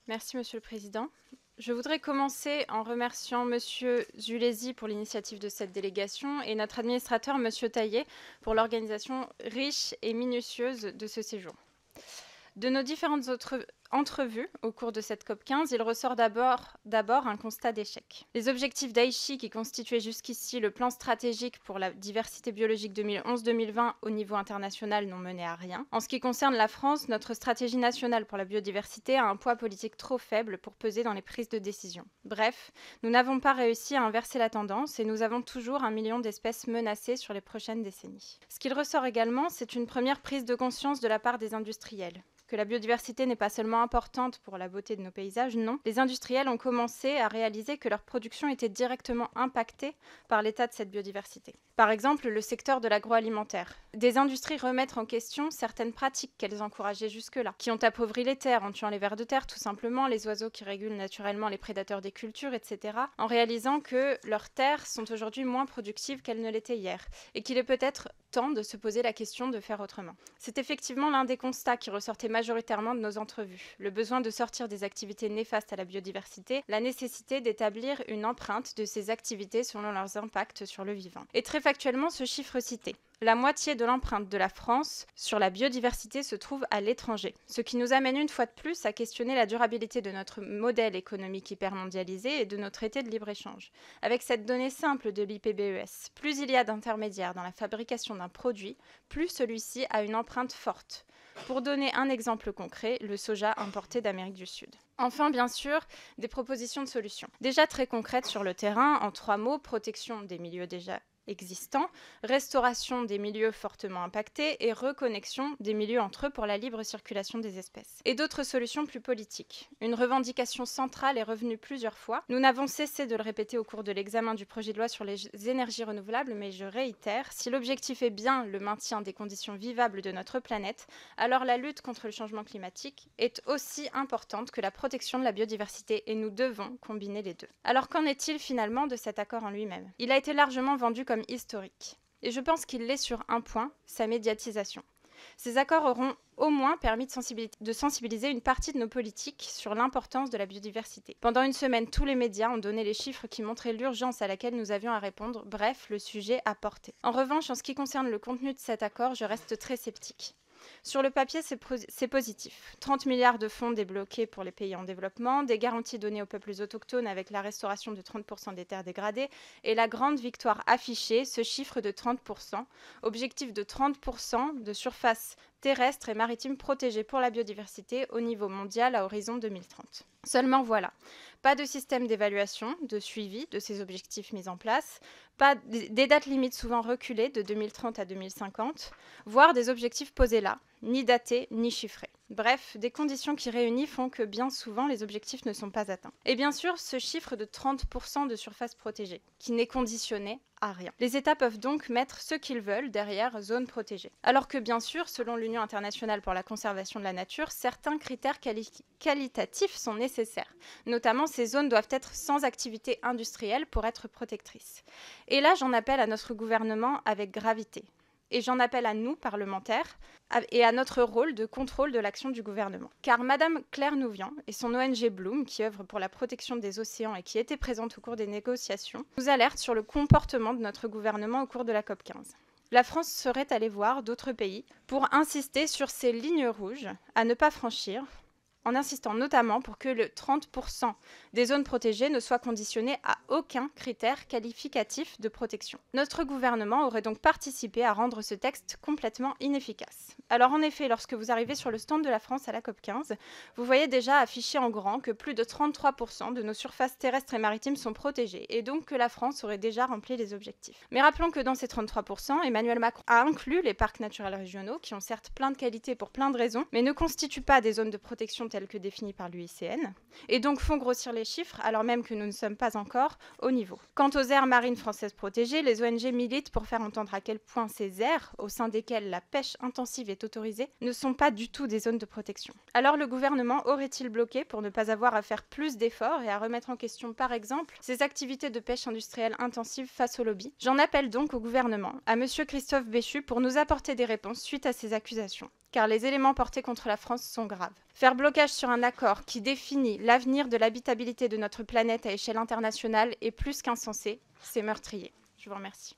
Merci, Monsieur le Président. Je voudrais commencer en remerciant Monsieur Zulesi pour l'initiative de cette délégation et notre administrateur, Monsieur Taillet, pour l'organisation riche et minutieuse de ce séjour. De nos différentes entrevues au cours de cette COP15, il ressort d'abord un constat d'échec. Les objectifs d'Aichi, qui constituaient jusqu'ici le plan stratégique pour la diversité biologique 2011-2020 au niveau international, n'ont mené à rien. En ce qui concerne la France, notre stratégie nationale pour la biodiversité a un poids politique trop faible pour peser dans les prises de décision. Bref, nous n'avons pas réussi à inverser la tendance et nous avons toujours 1 million d'espèces menacées sur les prochaines décennies. Ce qu'il ressort également, c'est une première prise de conscience de la part des industriels. Que la biodiversité n'est pas seulement importante pour la beauté de nos paysages, non. Les industriels ont commencé à réaliser que leur production était directement impactée par l'état de cette biodiversité. Par exemple, le secteur de l'agroalimentaire. Des industries remettent en question certaines pratiques qu'elles encourageaient jusque-là, qui ont appauvri les terres en tuant les vers de terre tout simplement, les oiseaux qui régulent naturellement les prédateurs des cultures, etc., en réalisant que leurs terres sont aujourd'hui moins productives qu'elles ne l'étaient hier, et qu'il est peut-être temps de se poser la question de faire autrement. C'est effectivement l'un des constats qui ressortait majoritairement de nos entrevues, le besoin de sortir des activités néfastes à la biodiversité, la nécessité d'établir une empreinte de ces activités selon leurs impacts sur le vivant. Et très factuellement, ce chiffre cité. La moitié de l'empreinte de la France sur la biodiversité se trouve à l'étranger, ce qui nous amène une fois de plus à questionner la durabilité de notre modèle économique hypermondialisé et de nos traités de libre-échange. Avec cette donnée simple de l'IPBES, plus il y a d'intermédiaires dans la fabrication d'un produit, plus celui-ci a une empreinte forte. Pour donner un exemple concret, le soja importé d'Amérique du Sud. Enfin, bien sûr, des propositions de solutions. Déjà très concrètes sur le terrain, en 3 mots, protection des milieux déjà existants, restauration des milieux fortement impactés et reconnexion des milieux entre eux pour la libre circulation des espèces. Et d'autres solutions plus politiques. Une revendication centrale est revenue plusieurs fois. Nous n'avons cessé de le répéter au cours de l'examen du projet de loi sur les énergies renouvelables, mais je réitère, si l'objectif est bien le maintien des conditions vivables de notre planète, alors la lutte contre le changement climatique est aussi importante que la protection de la biodiversité et nous devons combiner les deux. Alors qu'en est-il finalement de cet accord en lui-même ? Il a été largement vendu comme historique. Et je pense qu'il l'est sur un point, sa médiatisation. Ces accords auront au moins permis de sensibiliser une partie de nos politiques sur l'importance de la biodiversité. Pendant une semaine, tous les médias ont donné les chiffres qui montraient l'urgence à laquelle nous avions à répondre. Bref, le sujet a porté. En revanche, en ce qui concerne le contenu de cet accord, je reste très sceptique. Sur le papier, c'est positif. 30 milliards de fonds débloqués pour les pays en développement, des garanties données aux peuples autochtones avec la restauration de 30% des terres dégradées et la grande victoire affichée, ce chiffre de 30%, objectif de 30% de surface terrestre et maritime protégée pour la biodiversité au niveau mondial à horizon 2030. Seulement voilà, pas de système d'évaluation, de suivi de ces objectifs mis en place, pas des dates limites souvent reculées de 2030 à 2050, voire des objectifs posés là, ni datés ni chiffrés. Bref, des conditions qui réunies font que bien souvent les objectifs ne sont pas atteints. Et bien sûr, ce chiffre de 30% de surface protégée, qui n'est conditionné à rien. Les États peuvent donc mettre ce qu'ils veulent derrière zone protégée. Alors que bien sûr, selon l'Union internationale pour la conservation de la nature, certains critères qualitatifs sont nécessaires. Notamment, ces zones doivent être sans activité industrielle pour être protectrices. Et là, j'en appelle à notre gouvernement avec gravité. Et j'en appelle à nous, parlementaires, et à notre rôle de contrôle de l'action du gouvernement. Car Madame Claire Nouvian et son ONG Bloom, qui œuvre pour la protection des océans et qui était présente au cours des négociations, nous alertent sur le comportement de notre gouvernement au cours de la COP15. La France serait allée voir d'autres pays pour insister sur ces lignes rouges à ne pas franchir, en insistant notamment pour que le 30% des zones protégées ne soient conditionnées à aucun critère qualificatif de protection. Notre gouvernement aurait donc participé à rendre ce texte complètement inefficace. Alors en effet, lorsque vous arrivez sur le stand de la France à la COP15, vous voyez déjà affiché en grand que plus de 33% de nos surfaces terrestres et maritimes sont protégées, et donc que la France aurait déjà rempli les objectifs. Mais rappelons que dans ces 33%, Emmanuel Macron a inclus les parcs naturels régionaux, qui ont certes plein de qualités pour plein de raisons, mais ne constituent pas des zones de protection telles que définies par l'UICN, et donc font grossir les chiffres alors même que nous ne sommes pas encore au niveau. Quant aux aires marines françaises protégées, les ONG militent pour faire entendre à quel point ces aires, au sein desquelles la pêche intensive est autorisée, ne sont pas du tout des zones de protection. Alors le gouvernement aurait-il bloqué pour ne pas avoir à faire plus d'efforts et à remettre en question par exemple ces activités de pêche industrielle intensive face au lobby? J'en appelle donc au gouvernement, à monsieur Christophe Béchu, pour nous apporter des réponses suite à ces accusations. car les éléments portés contre la France sont graves. Faire blocage sur un accord qui définit l'avenir de l'habitabilité de notre planète à échelle internationale est plus qu'insensé, c'est meurtrier. Je vous remercie.